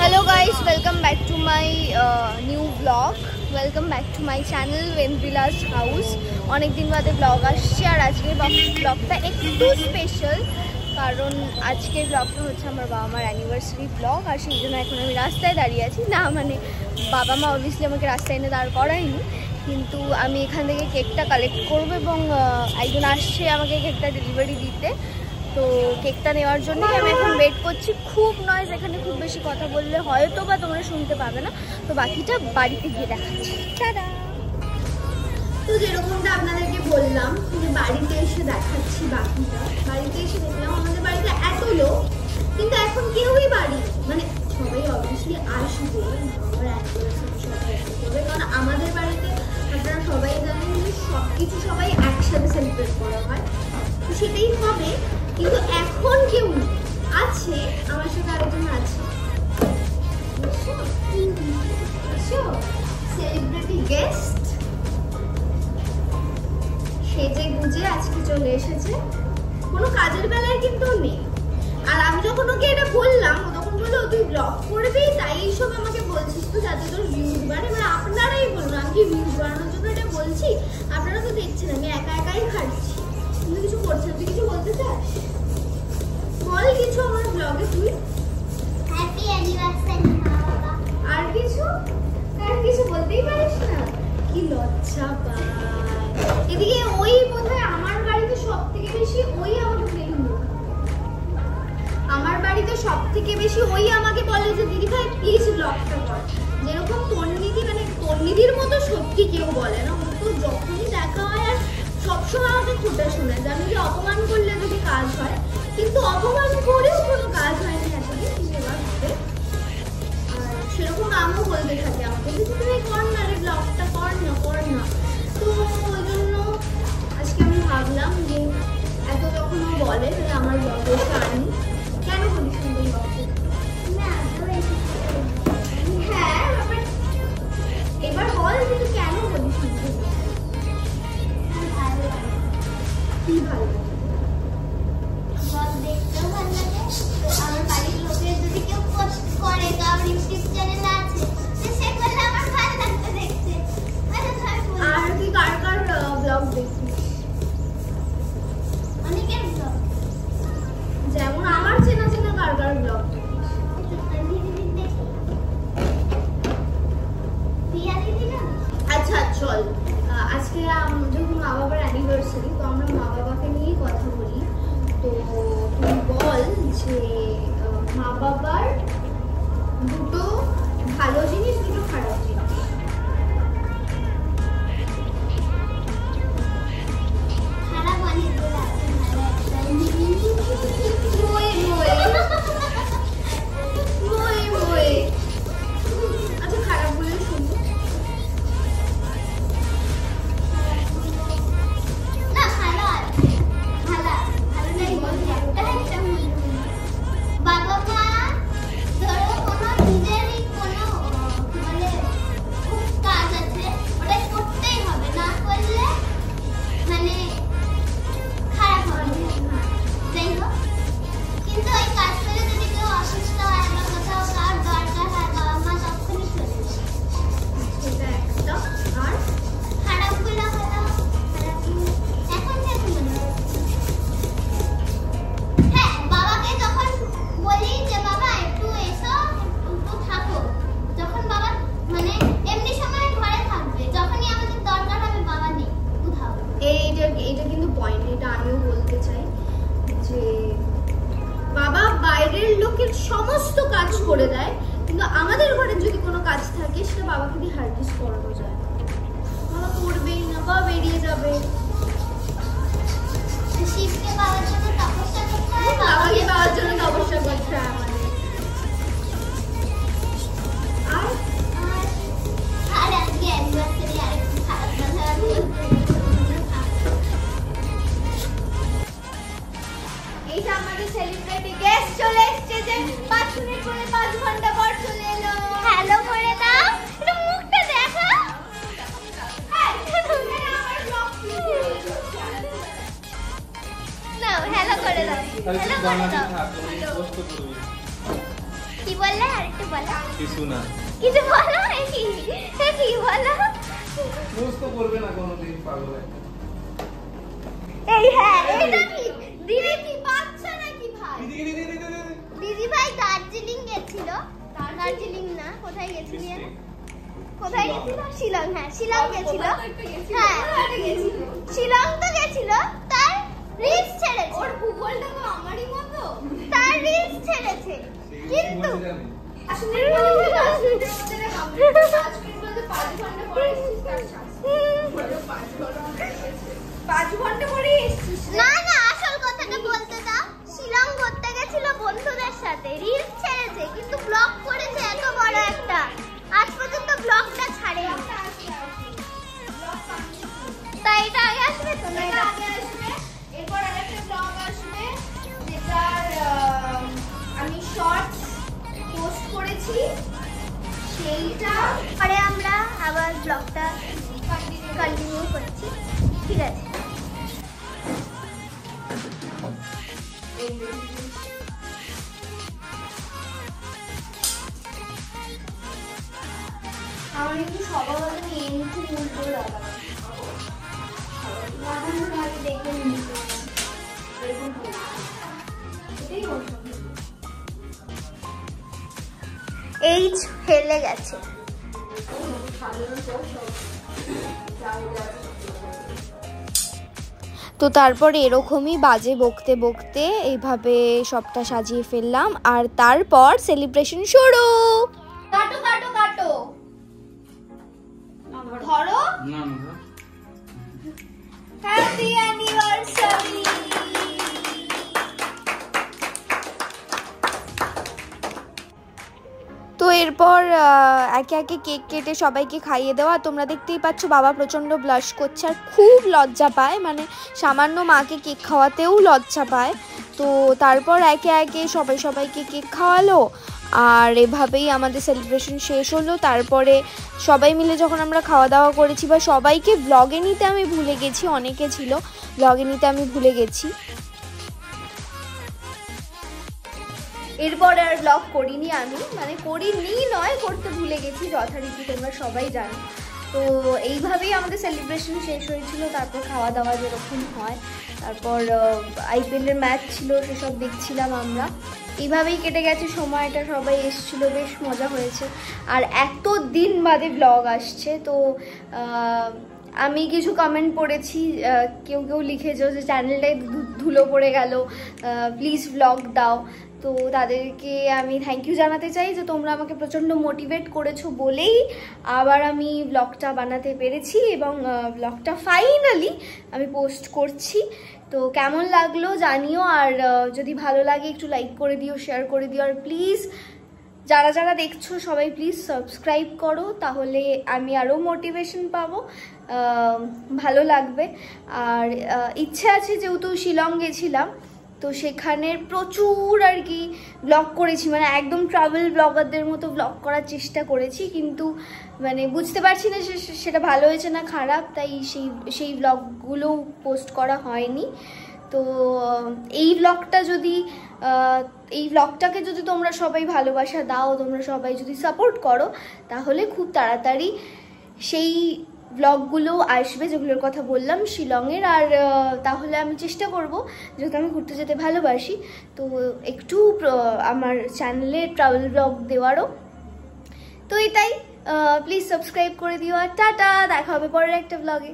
Hello guys, welcome back to my new vlog. Welcome back to my channel Vendrila's House. অনেক দিন বাদে blog আসছে আর আজকের ব্লগটা একটু স্পেশাল কারণ আজকের ব্লগটা হচ্ছে আমার বাবা মার অ্যানিভার্সারি ব্লগ আর সেই জন্য এখন আমি রাস্তায় দাঁড়িয়ে আছি। না মানে বাবা মা অবভিয়াসলি আমাকে রাস্তায় এনে দাঁড় করায়নি, কিন্তু আমি এখান থেকে কেকটা কালেক্ট করবো এবং একজন আসছে আমাকে কেকটা ডেলিভারি দিতে। তো কেকটা নেওয়ার জন্যই আমি এখন ওয়েট করছি। খুব নয়, এখানে খুব বেশি কথা বললে হয়তো বা তোমরা শুনতে পাবে না, তো বাকিটা বাড়িতে গিয়ে দেখাচ্ছি। টাটা। তো যেরকমটা আপনাদেরকে বললাম যে বাড়িতে এসে দেখাচ্ছি বাকিটা। বাড়িতে এসে দেখলাম আমাদের বাড়িতে এত লোক, কিন্তু এখন কেউই বাড়ি মানে সবাই অবভিয়াসলি আসবে আমার অ্যানিভার্সারি সবাই করবে, কারণ আমাদের বাড়িতে আপনারা সবাই জানেন যে সব কিছু সবাই একসাথে সেলিব্রেট করা হয়, তো সেটাই হবে। কিন্তু এখন কেউ আছে, আমার সাথে আরেকজন আছে সেলিব্রিটি গেস্ট, সেজে গুজে আজকে চলে এসেছে। কোনো কাজের বেলায় কিন্তু নেই। আর আমি যখন ওকে এটা বললাম ও তখন বললো তুই ব্লগ করবি তাই এইসব আমাকে বলছিস তো যাতে তোর ভিউজ বাড়ে। এবার আপনারাই বলুন আমি কি ভিউজ বাড়ানোর জন্য এটা বলছি? আপনারা তো দেখছেন আমি একা একাই খাচ্ছি, কিন্তু কিছু করছেন। তুই কিছু বলতে চাস? বল কিছু আমার ব্লগে। তুই হ্যাপি অ্যানিভার্সারি মা বাবা। আর কিছু? আর কিছু বলতেই পারিস না? কি লজ্জা পায়। এদিকে ওই বোধহয় আমার বাড়িতে সবথেকে বেশি ওই আমাকে প্রেম করে। আমার বাড়িতে সবথেকে বেশি ওই আমাকে বলে যে দিদি ভাই প্লিজ ব্লগটা কর। যেরকম তন্নিদি, মানে তন্নিদির মতো সত্যি কেউ বলে না। ও তো যখনই দেখা হয় আর সবসময় আমাকে খোটা শোনায় যে আমি কি অপমান করলে যদি কাজ হয়, কিন্তু অপমান করেও কোনো কাজ হয়নি এতদিন এবার হবে। আর সেরকম আমিও বলতে থাকি আমাকে যে তুমি কর না রে ব্লগটা, কর না কর না। তো ওই জন্য আজকে আমি ভাবলাম যে এত যখন ও বলে তাহলে আমার ব্লগে এসে আনি। কেন বলিস না তুই ব্লগে? হ্যাঁ এবার বল যে তুই কেন বলিস না? কি ভালো দেখতেও ভালো লাগে। আমার বাড়ির লোকের যদি কেউ পোস্ট করে তো আমার ইউটিউব চ্যানেল আছে, সে করলে আমার ভালো লাগতে দেখতে। আর তুই কার কার ব্লগ দেখিস? অনেকের ব্লগ, যেমন আমার চেনা চেনা কার কার ব্লগ দেখিস? আচ্ছা চল আজকে যখন মা বাবার অ্যানিভার্সারি, তো আমরা মা বাবাকে নিয়েই কথা বলি। তো তুই বল যে মা বাবার দুটো ভালো জিনিস, দুটো খারাপ জিনিস। খারাপ অনেকগুলো আছে, আচ্ছা খারাপ বলে শুনি। বাবা মা ধরো কোনো নিজেরই কোনো মানে খুব কাজ আছে, ওটা করতেই হবে, না করলে মানে খারাপ হবে। যাই হোক, কিন্তু ওই কাজ করে যদি কেউ অসুস্থ হয় বা কোথাও কার দরকার হয় বাবা মা তখনই চলে যায়, সেটা একটা। আর খারাপগুলো হলো এখন থেকে মনে হচ্ছে বাবাকে যখন বলি যে বাবা একটু এসো একটু থাকো, যখন বাবা মানে এমনি সময় ঘরে থাকবে, যখনই আমাদের দরকার হবে বাবা নেই কোথাও। এইটা কিন্তু পয়েন্ট, এটা আমিও বলতে চাই যে বাবা বাইরের লোকের সমস্ত কাজ করে দেয়, কিন্তু আমাদের ঘরে যদি কোনো কাজ থাকে সেটা বাবাকে দিয়ে হারগিস করানো যায়। বাবা করবেই না, বাবা বেরিয়ে যাবে। শিবকে পাওয়ার জন্য তপস্যা করতে হয়, বাবাকে পাওয়ার জন্য তপস্যা করতে হয় আমাদের। আর আজকে অ্যানিভার্সারি আর একটু খারাপ কথা এইটা আমাদের সেলিব্রিটি গেস্ট চলে এসেছে যে 5 মিনিট পরে 5 ঘন্টা পর চলে এলো। হ্যালো করে দাও, একটু মুখটা দেখা। না হ্যালো করে দাও, হ্যালো করে দাও। কি বললে আরেকটু বলো। কিছু না, কিছু বলো। কি বলো? বুঝ তো করবে না কোনোদিন, পাগল একটা। এই হ্যাঁ, এটা কি দিদি কি বাচ্চা নাকি ভাই? দিদি ভাই দার্জিলিং গেছিল। দার্জিলিং না, কোথায় গেছিল? কোথায় গেছিল? শিলং। হ্যাঁ শিলং গেছিল। হ্যাঁ শিলং তো গেছিল, তার রিলস ছেড়েছে। ওর ভূগোলটা তো আমারই মতো, তার রিলস ছেড়েছে। কিন্তু আসলে 5 ঘন্টা পরে এসেছিস। না না, আসল কথাটা বলতে দাও। শিলং ঘুরতে গেছিল বন্ধুদের সাথে, রিলস ছেড়েছে, কিন্তু ব্লগ করেছে এত বড় একটা। আজ পর্যন্ত ব্লগটা ছাড়েনি। তাই এটা আগে আসবে তো? না, এটা আগে আসবে। এরপর আরেকটা ব্লগ আসবে যেটার আমি শর্টস পোস্ট করেছি, সেইটা পরে আমরা আবার ব্লগটা কন্টিনিউ করছি। ঠিক আছে। আমার একটু সবার নিয়ে খুব উল্টো লাগা দেখে এইচ ফেলে গেছে। তো তারপরে এরকমই বাজে বকতে বকতে এইভাবে সবটা সাজিয়ে ফেললাম, আর তারপর সেলিব্রেশন শুরু। কাটো কাটো কাটো, ধরো। Happy anniversary. তো এরপর একে একে কেক কেটে সবাইকে খাইয়ে দেওয়া। তোমরা দেখতেই পাচ্ছ বাবা প্রচণ্ড ব্লাশ করছে আর খুব লজ্জা পায়, মানে সামান্য মাকে কেক খাওয়াতেও লজ্জা পায়। তো তারপর একে একে সবাইকে কেক খাওয়ালো, আর এভাবেই আমাদের সেলিব্রেশন শেষ হলো। তারপরে সবাই মিলে যখন আমরা খাওয়া দাওয়া করেছি, বা সবাইকে ব্লগে নিতে আমি ভুলে গেছি, অনেকে ছিল ব্লগে নিতে আমি ভুলে গেছি। এরপরে আর ব্লগ করিনি আমি, মানে করিনি নয়, করতে ভুলে গেছি যথারীতি, তোমরা সবাই জানো। তো এইভাবেই আমাদের সেলিব্রেশন শেষ হয়েছিল। তারপর খাওয়া দাওয়া যেরকম হয়, তারপর আইপিএলের ম্যাচ ছিল, সেসব দেখছিলাম আমরা। এইভাবেই কেটে গেছে সময়টা, সবাই এসেছিলো, বেশ মজা হয়েছে। আর এত দিন বাদে ব্লগ আসছে, তো আমি কিছু কমেন্ট পড়েছি, কেউ লিখেছো যে চ্যানেলটায় ধুলো পড়ে গেল, প্লিজ ব্লগ দাও। তো তাদেরকে আমি থ্যাংক ইউ জানাতে চাই যে তোমরা আমাকে প্রচণ্ড মোটিভেট করেছো বলেই আবার আমি ব্লগটা বানাতে পেরেছি, এবং ব্লগটা ফাইনালি আমি পোস্ট করছি। তো কেমন লাগলো জানিও, আর যদি ভালো লাগে একটু লাইক করে দিও, শেয়ার করে দিও, আর প্লিজ যারা যারা দেখছো সবাই প্লিজ সাবস্ক্রাইব করো, তাহলে আমি আরও মোটিভেশন পাবো, ভালো লাগবে। আর ইচ্ছে আছে, যেহেতু শিলং গেছিলাম, তো সেখানের প্রচুর আর কি ব্লগ করেছি, মানে একদম ট্রাভেল ব্লগারদের মতো ব্লগ করার চেষ্টা করেছি, কিন্তু মানে বুঝতে পারছি না সেটা ভালো হয়েছে না খারাপ, তাই সেই ব্লগগুলো পোস্ট করা হয়নি। তো এই ব্লগটাকে যদি তোমরা সবাই ভালোবাসা দাও, তোমরা সবাই যদি সাপোর্ট করো, তাহলে খুব তাড়াতাড়ি সেই ব্লগগুলো আসবে যেগুলোর কথা বললাম শিলংয়ের। আর তাহলে আমি চেষ্টা করব, যেহেতু আমি ঘুরতে যেতে ভালোবাসি, তো একটু আমার চ্যানেলে ট্রাভেল ব্লগ দেওয়ারও। তো এটাই, প্লিজ সাবস্ক্রাইব করে দিও, আর টাটা, দেখা হবে পরের একটা ব্লগে।